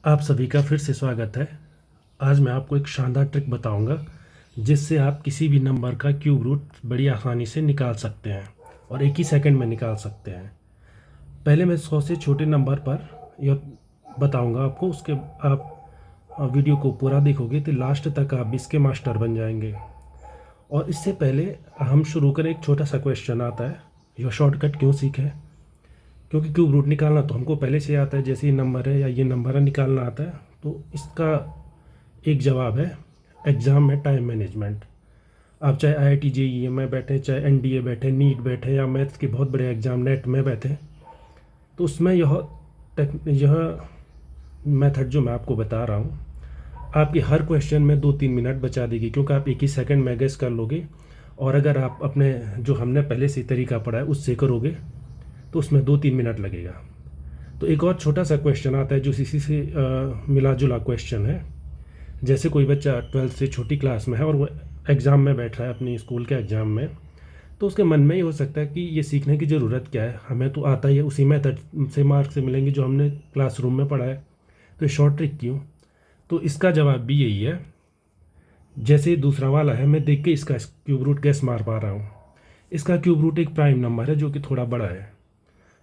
आप सभी का फिर से स्वागत है। आज मैं आपको एक शानदार ट्रिक बताऊंगा जिससे आप किसी भी नंबर का क्यूब रूट बड़ी आसानी से निकाल सकते हैं और एक ही सेकंड में निकाल सकते हैं। पहले मैं 100 से छोटे नंबर पर यह बताऊंगा आपको, उसके आप वीडियो को पूरा देखोगे तो लास्ट तक आप इसके मास्टर बन जाएंगे। और इससे पहले हम शुरू करें, एक छोटा सा क्वेश्चन आता है, यह शॉर्टकट क्यों सीखें? क्योंकि क्यूब रूट निकालना तो हमको पहले से आता है, जैसे ये नंबर है या ये नंबर है निकालना आता है। तो इसका एक जवाब है एग्ज़ाम में टाइम मैनेजमेंट। आप चाहे IIT JEE में बैठे, चाहे NDA बैठे, नीट बैठे या मैथ्स के बहुत बड़े एग्ज़ाम नेट में बैठे, तो उसमें यह मेथड जो मैं आपको बता रहा हूँ आपके हर क्वेश्चन में 2-3 मिनट बचा देगी, क्योंकि आप एक ही सेकंड में गेस कर लोगे। और अगर आप अपने जो हमने पहले से तरीका पढ़ा है उससे करोगे तो उसमें 2-3 मिनट लगेगा। तो एक और छोटा सा क्वेश्चन आता है जो इसी से मिला जुला क्वेश्चन है। जैसे कोई बच्चा 12th से छोटी क्लास में है और वो एग्ज़ाम में बैठ रहा है, अपनी स्कूल के एग्ज़ाम में, तो उसके मन में ये हो सकता है कि ये सीखने की ज़रूरत क्या है, हमें तो आता ही है, उसी मेथड से मार्क्स से मिलेंगे जो हमने क्लासरूम में पढ़ा है, तो ये शॉर्ट ट्रिक क्यों? तो इसका जवाब भी यही है। जैसे दूसरा वाला है, मैं देख के इसका क्यूब रूट कैसे मार पा रहा हूँ। इसका क्यूब रूट एक प्राइम नंबर है जो कि थोड़ा बड़ा है।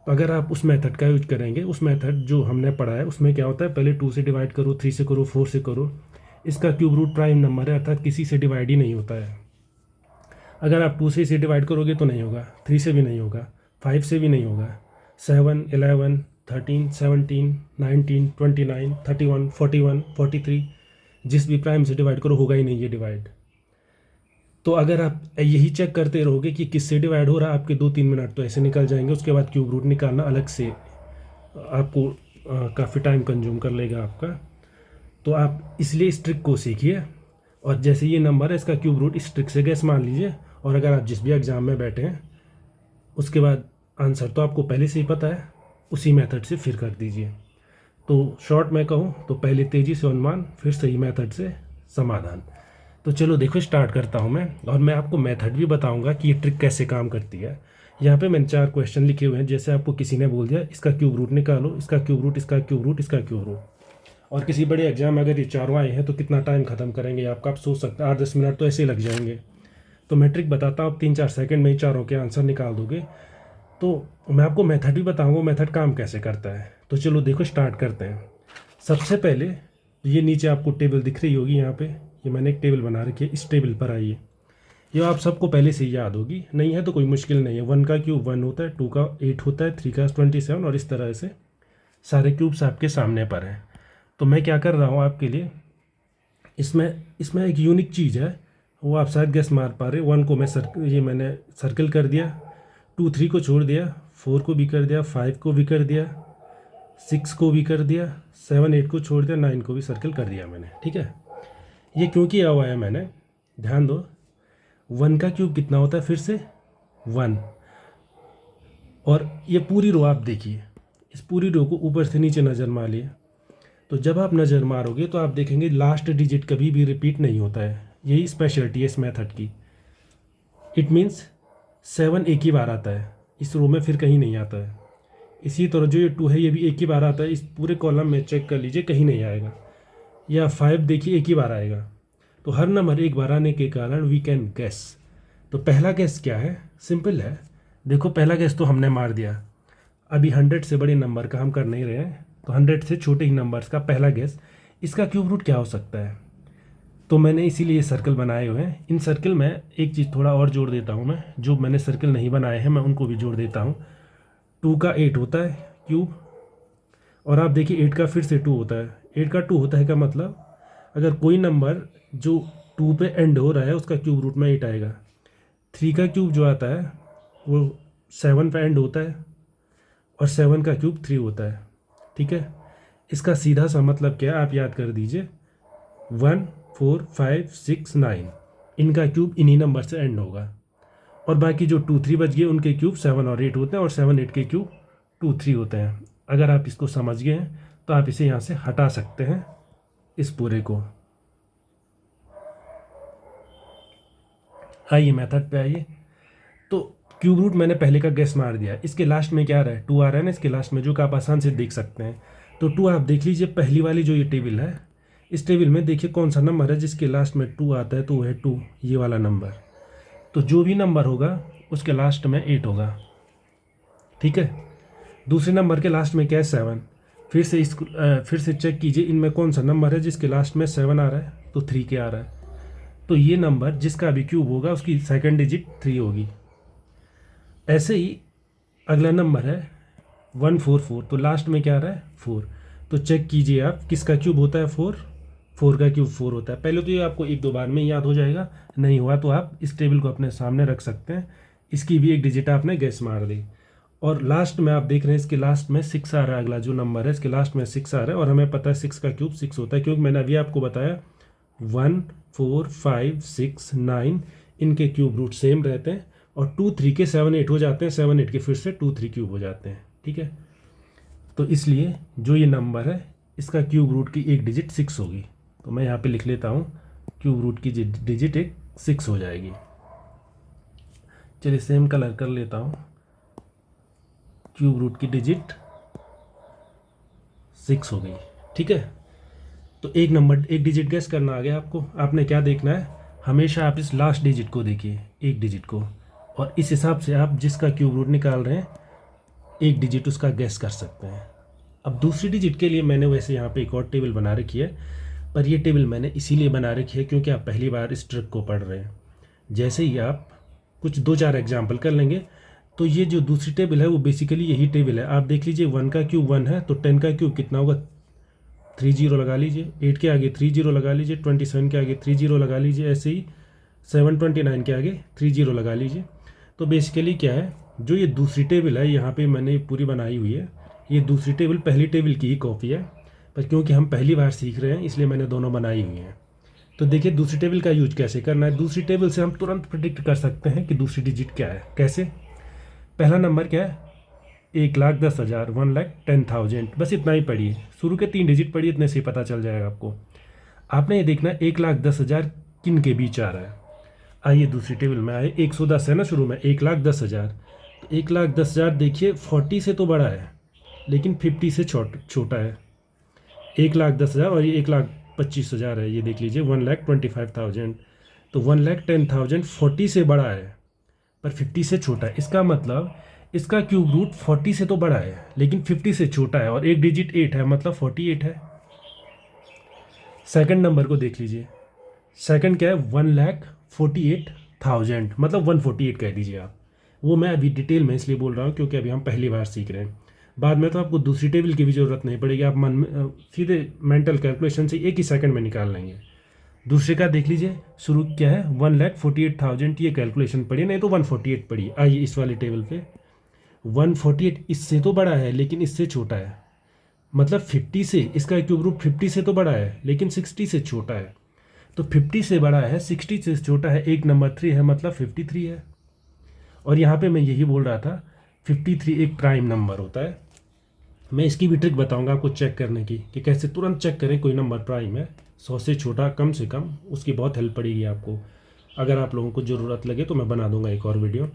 तो अगर आप उस मेथड का यूज करेंगे, उस मेथड जो हमने पढ़ा है उसमें क्या होता है, पहले 2 से डिवाइड करो, 3 से करो, 4 से करो। इसका क्यूब रूट प्राइम नंबर है, अर्थात किसी से डिवाइड ही नहीं होता है। अगर आप 2 से इसे डिवाइड करोगे तो नहीं होगा, 3 से भी नहीं होगा, 5 से भी नहीं होगा, 7, 11, 13, 17, 19, 29, 31, 41, 43, जिस भी प्राइम से डिवाइड करो होगा ही नहीं ये डिवाइड। तो अगर आप यही चेक करते रहोगे कि किससे डिवाइड हो रहा है, आपके 2-3 मिनट तो ऐसे निकल जाएंगे। उसके बाद क्यूब रूट निकालना अलग से आपको काफ़ी टाइम कंज्यूम कर लेगा आपका। तो आप इसलिए इस ट्रिक को सीखिए, और जैसे ये नंबर है इसका क्यूब रूट इस ट्रिक से गैस मान लीजिए। और अगर आप जिस भी एग्ज़ाम में बैठे हैं उसके बाद आंसर तो आपको पहले से ही पता है, उसी मेथड से फिर कर दीजिए। तो शॉर्ट में कहूँ तो पहले तेज़ी से अनुमान, फिर सही मेथड से समाधान। तो चलो देखो, स्टार्ट करता हूँ मैं, और मैं आपको मेथड भी बताऊँगा कि ये ट्रिक कैसे काम करती है। यहाँ पे मैंने 4 क्वेश्चन लिखे हुए हैं। जैसे आपको किसी ने बोल दिया इसका क्यूब रूट निकालो, इसका क्यूब रूट, इसका क्यूब रूट, इसका क्यूब रूट, और किसी बड़े एग्जाम में अगर ये चारों आए हैं तो कितना टाइम खत्म करेंगे आपका, आप सोच सकते हैं 8-10 मिनट तो ऐसे ही लग जाएंगे। तो मैं ट्रिक बताता हूँ, आप 3-4 सेकंड में ही चारों के आंसर निकाल दोगे। तो मैं आपको मेथड भी बताऊँगा मेथड काम कैसे करता है। तो चलो देखो, स्टार्ट करते हैं। सबसे पहले ये नीचे आपको टेबल दिख रही होगी, यहाँ पे ये मैंने एक टेबल बना रखी है, इस टेबल पर आइए। ये आप सबको पहले से ही याद होगी, नहीं है तो कोई मुश्किल नहीं है। 1 का क्यूब 1 होता है, 2 का 8 होता है, 3 का 27, और इस तरह से सारे क्यूब्स आपके सामने पर हैं। तो मैं क्या कर रहा हूँ आपके लिए, इसमें इसमें एक यूनिक चीज़ है, वो आप शायद गेस मार पा रहे। 1 को ये मैंने सर्कल कर दिया, 2 3 को छोड़ दिया, 4 को भी कर दिया, 5 को भी कर दिया, 6 को भी कर दिया, 7 8 को छोड़ दिया, 9 को भी सर्कल कर दिया मैंने। ठीक है, ये क्यों किया हुआ है मैंने, ध्यान दो। 1 का क्यूब कितना होता है, फिर से 1। और ये पूरी रो आप देखिए, इस पूरी रो को ऊपर से नीचे नज़र मारिए। तो जब आप नज़र मारोगे तो आप देखेंगे लास्ट डिजिट कभी भी रिपीट नहीं होता है। यही स्पेशलिटी है इस मेथड की। इट मीन्स 7 एक ही बार आता है, इस रो में फिर कहीं नहीं आता है। इसी तरह जो ये 2 है ये भी एक ही बार आता है, इस पूरे कॉलम में चेक कर लीजिए कहीं नहीं आएगा। या 5 देखिए एक ही बार आएगा। तो हर नंबर एक बार आने के कारण वी कैन गैस। तो पहला गैस क्या है, सिंपल है। देखो पहला गैस तो हमने मार दिया, अभी 100 से बड़े नंबर का हम कर नहीं रहे हैं, तो 100 से छोटे ही नंबर्स का पहला गैस, इसका क्यूब रूट क्या हो सकता है। तो मैंने इसीलिए सर्कल बनाए हुए हैं। इन सर्कल में एक चीज़ थोड़ा और जोड़ देता हूँ मैं, जो मैंने सर्कल नहीं बनाए हैं मैं उनको भी जोड़ देता हूँ। 2 का 8 होता है क्यूब, और आप देखिए 8 का फिर से 2 होता है। 8 का 2 होता है का मतलब अगर कोई नंबर जो 2 पे एंड हो रहा है उसका क्यूब रूट में 8 आएगा। 3 का क्यूब जो आता है वो 7 पे एंड होता है, और 7 का क्यूब 3 होता है। ठीक है, इसका सीधा सा मतलब क्या है आप याद कर दीजिए, 1 4 5 6 9, इनका क्यूब इन्हीं नंबर से एंड होगा। और बाकी जो 2 3 बच गए उनके क्यूब 7 और 8 होते हैं, और 7 8 के क्यूब 2 3 होते हैं। अगर आप इसको समझ गए हैं तो आप इसे यहाँ से हटा सकते हैं, इस पूरे को। आइए मेथड पे आइए। तो क्यूब रूट मैंने पहले का गेस मार दिया, इसके लास्ट में क्या आ रहा है, 2 आ रहा है ना इसके लास्ट में, जो कि आप आसान से देख सकते हैं। तो 2 आप देख लीजिए, पहली वाली जो ये टेबल है, इस टेबल में देखिए कौन सा नंबर है जिसके लास्ट में 2 आता है, तो वो है 2, ये वाला नंबर। तो जो भी नंबर होगा उसके लास्ट में 8 होगा, ठीक है। दूसरे नंबर के लास्ट में क्या है, 7। फिर से चेक कीजिए इनमें कौन सा नंबर है जिसके लास्ट में 7 आ रहा है, तो 3 के आ रहा है। तो ये नंबर जिसका भी क्यूब होगा उसकी सेकंड डिजिट 3 होगी। ऐसे ही अगला नंबर है 144, तो लास्ट में क्या आ रहा है, 4। तो चेक कीजिए आप किसका क्यूब होता है, 4। 4 का क्यूब 4 होता है। पहले तो ये आपको 1-2 बार में याद हो जाएगा, नहीं हुआ तो आप इस टेबल को अपने सामने रख सकते हैं, इसकी भी एक डिजिट आपने गैस मार दी। और लास्ट में आप देख रहे हैं इसके लास्ट में 6 आ रहा है, अगला जो नंबर है इसके लास्ट में 6 आ रहा है, और हमें पता है 6 का क्यूब 6 होता है, क्योंकि मैंने अभी आपको बताया 1 4 5 6 9 इनके क्यूब रूट सेम रहते हैं, और 2 3 के 7 8 हो जाते हैं, 7 8 के फिर से 2 3 क्यूब हो जाते हैं, ठीक है। तो इसलिए जो ये नंबर है इसका क्यूब रूट की एक डिजिट 6 होगी। तो मैं यहाँ पे लिख लेता हूँ, क्यूब रूट की डिजिट एक 6 हो जाएगी। चलिए सेम कलर कर लेता हूँ, क्यूब रूट की डिजिट 6 हो गई, ठीक है। तो एक डिजिट गैस करना आ गया आपको। आपने क्या देखना है, हमेशा आप इस लास्ट डिजिट को देखिए, एक डिजिट को, और इस हिसाब से आप जिसका क्यूब रूट निकाल रहे हैं एक डिजिट उसका गैस कर सकते हैं। अब दूसरी डिजिट के लिए मैंने वैसे यहाँ पे एक और टेबल बना रखी है, पर ये टेबल मैंने इसीलिए बना रखी है क्योंकि आप पहली बार इस ट्रिक को पढ़ रहे हैं। जैसे ही आप कुछ 2-4 एग्जाम्पल कर लेंगे तो ये जो दूसरी टेबल है वो बेसिकली यही टेबल है। आप देख लीजिए 1 का क्यूब 1 है, तो 10 का क्यूब कितना होगा, 3 0 लगा लीजिए, 8 के आगे 3 0 लगा लीजिए, 27 के आगे 3 0 लगा लीजिए, ऐसे ही 729 के आगे 3 0 लगा लीजिए। तो बेसिकली क्या है, जो ये दूसरी टेबल है यहाँ पे मैंने पूरी बनाई हुई है, ये दूसरी टेबल पहली टेबल की ही कॉपी है, पर क्योंकि हम पहली बार सीख रहे हैं इसलिए मैंने दोनों बनाई हुई हैं। तो देखिए दूसरी टेबल का यूज कैसे करना है। दूसरी टेबल से हम तुरंत प्रिडिक्ट कर सकते हैं कि दूसरी डिजिट क्या है। कैसे, पहला नंबर क्या है, 1,10,000, 1,10,000, बस इतना ही पढ़िए, शुरू के 3 डिजिट पढ़िए, इतने से ही पता चल जाएगा आपको। आपने ये देखना 1,10,000 किन के बीच आ रहा है। आइए दूसरी टेबल में आए, 110 है ना शुरू में, 1,10,000, तो 1,10,000 देखिए 40 से तो बड़ा है लेकिन 50 से छोटा है। 1,10,000 और ये 1,25,000 है, ये देख लीजिए 1,25,000, तो 1,10,000 40 से बड़ा है पर 50 से छोटा है। इसका मतलब इसका क्यूब रूट 40 से तो बड़ा है लेकिन 50 से छोटा है, और एक डिजिट 8 है मतलब 48 है। सेकंड नंबर को देख लीजिए, सेकंड क्या है, 1,48,000, मतलब 148 कह दीजिए आप। वो मैं अभी डिटेल में इसलिए बोल रहा हूँ क्योंकि अभी हम पहली बार सीख रहे हैं, बाद में तो आपको दूसरी टेबल की भी ज़रूरत नहीं पड़ेगी, आप मन में सीधे मेंटल कैलकुलेशन से एक ही सेकंड में निकाल लेंगे। दूसरे का देख लीजिए, शुरू क्या है 1,48,000, ये कैलकुलेशन पढ़िए, नहीं तो 148 पढ़िए। आइए इस वाली टेबल पे, 148 इससे तो बड़ा है लेकिन इससे छोटा है, मतलब 50 से, इसका क्यूब रूट 50 से तो बड़ा है लेकिन 60 से छोटा है। तो 50 से बड़ा है 60 से छोटा है, एक नंबर 3 है मतलब 53 है। और यहाँ पे मैं यही बोल रहा था 53 एक प्राइम नंबर होता है। मैं इसकी भी ट्रिक बताऊंगा आपको चेक करने की कि कैसे तुरंत चेक करें कोई नंबर प्राइम है, 100 से छोटा कम से कम, उसकी बहुत हेल्प पड़ेगी आपको। अगर आप लोगों को ज़रूरत लगे तो मैं बना दूंगा एक और वीडियो।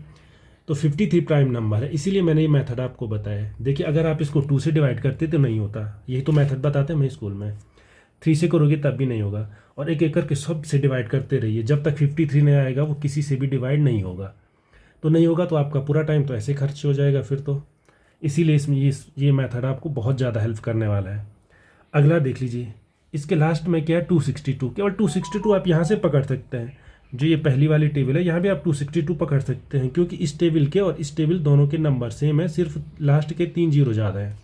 तो 53 प्राइम नंबर है, इसीलिए मैंने ये मेथड आपको बताया। देखिए अगर आप इसको 2 से डिवाइड करते तो नहीं होता, यही तो मेथड बताते हैं मैं स्कूल में। 3 से करोगे तब भी नहीं होगा, और एक एक करके सब से डिवाइड करते रहिए, जब तक 53 नहीं आएगा वो किसी से भी डिवाइड नहीं होगा। तो नहीं होगा तो आपका पूरा टाइम तो ऐसे खर्च हो जाएगा फिर तो, इसीलिए इसमें ये मेथड आपको बहुत ज़्यादा हेल्प करने वाला है। अगला देख लीजिए, इसके लास्ट में क्या है, 262। केवल 262 आप यहाँ से पकड़ सकते हैं, जो ये पहली वाली टेबल है यहाँ भी आप 262 पकड़ सकते हैं, क्योंकि इस टेबल के और इस टेबल दोनों के नंबर सेम है, सिर्फ लास्ट के 3 जीरो ज़्यादा है।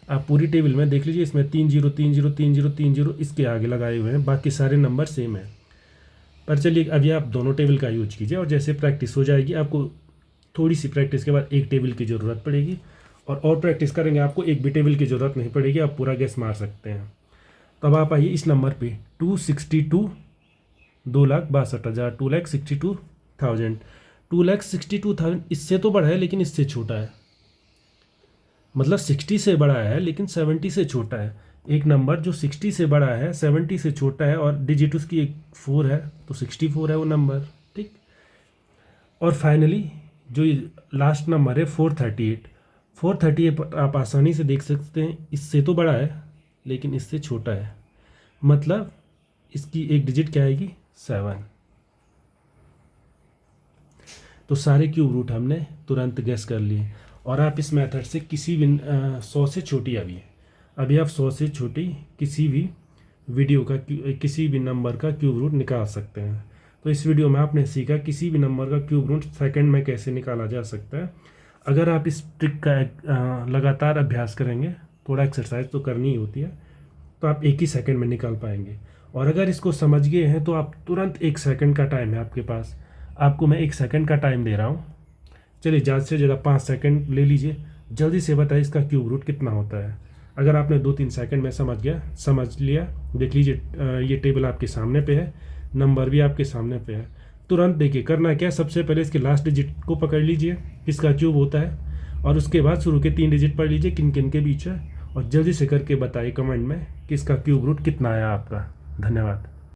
आप पूरी टेबल में देख लीजिए, इसमें 3 0 3 0 3 0 3 0 इसके आगे लगाए हुए हैं, बाकी सारे नंबर सेम है। पर चलिए अभी आप दोनों टेबल का यूज कीजिए, और जैसे प्रैक्टिस हो जाएगी आपको थोड़ी सी प्रैक्टिस के बाद एक टेबल की ज़रूरत पड़ेगी, और प्रैक्टिस करेंगे आपको एक भी टेबल की ज़रूरत नहीं पड़ेगी, आप पूरा गैस मार सकते हैं। तब आप आइए इस नंबर पे 262, 2,62,000, 2,62,000, 2,62,000 इससे तो बड़ा है लेकिन इससे छोटा है, मतलब 60 से बड़ा है लेकिन 70 से छोटा है। एक नंबर जो 60 से बड़ा है 70 से छोटा है और डिजिट उसकी एक 4 है, तो 64 है वो नंबर, ठीक। और फाइनली जो लास्ट नंबर है 438, 430 आप आसानी से देख सकते हैं, इससे तो बड़ा है लेकिन इससे छोटा है, मतलब इसकी एक डिजिट क्या आएगी 7। तो सारे क्यूब रूट हमने तुरंत गैस कर लिए। और आप इस मेथड से किसी भी 100 से छोटी अभी आप 100 से छोटी किसी भी वीडियो का किसी भी नंबर का क्यूब रूट निकाल सकते हैं। तो इस वीडियो में आपने सीखा किसी भी नंबर का क्यूब रूट सेकंड में कैसे निकाला जा सकता है। अगर आप इस ट्रिक का लगातार अभ्यास करेंगे, थोड़ा एक्सरसाइज तो करनी ही होती है, तो आप एक ही सेकंड में निकाल पाएंगे। और अगर इसको समझ गए हैं तो आप तुरंत 1 सेकंड का टाइम है आपके पास, आपको मैं 1 सेकंड का टाइम दे रहा हूँ। चलिए ज़्यादा से ज़्यादा 5 सेकंड ले लीजिए, जल्दी से बताइए इसका क्यूब रूट कितना होता है। अगर आपने 2-3 सेकंड में समझ लिया, देख लीजिए ये टेबल आपके सामने पे है, नंबर भी आपके सामने पे है। तुरंत देखिए करना क्या, सबसे पहले इसके लास्ट डिजिट को पकड़ लीजिए किसका क्यूब होता है, और उसके बाद शुरू के 3 डिजिट पढ़ लीजिए किन किन के बीच है, और जल्दी से करके बताइए कमेंट में कि इसका क्यूब रूट कितना आया आपका। धन्यवाद।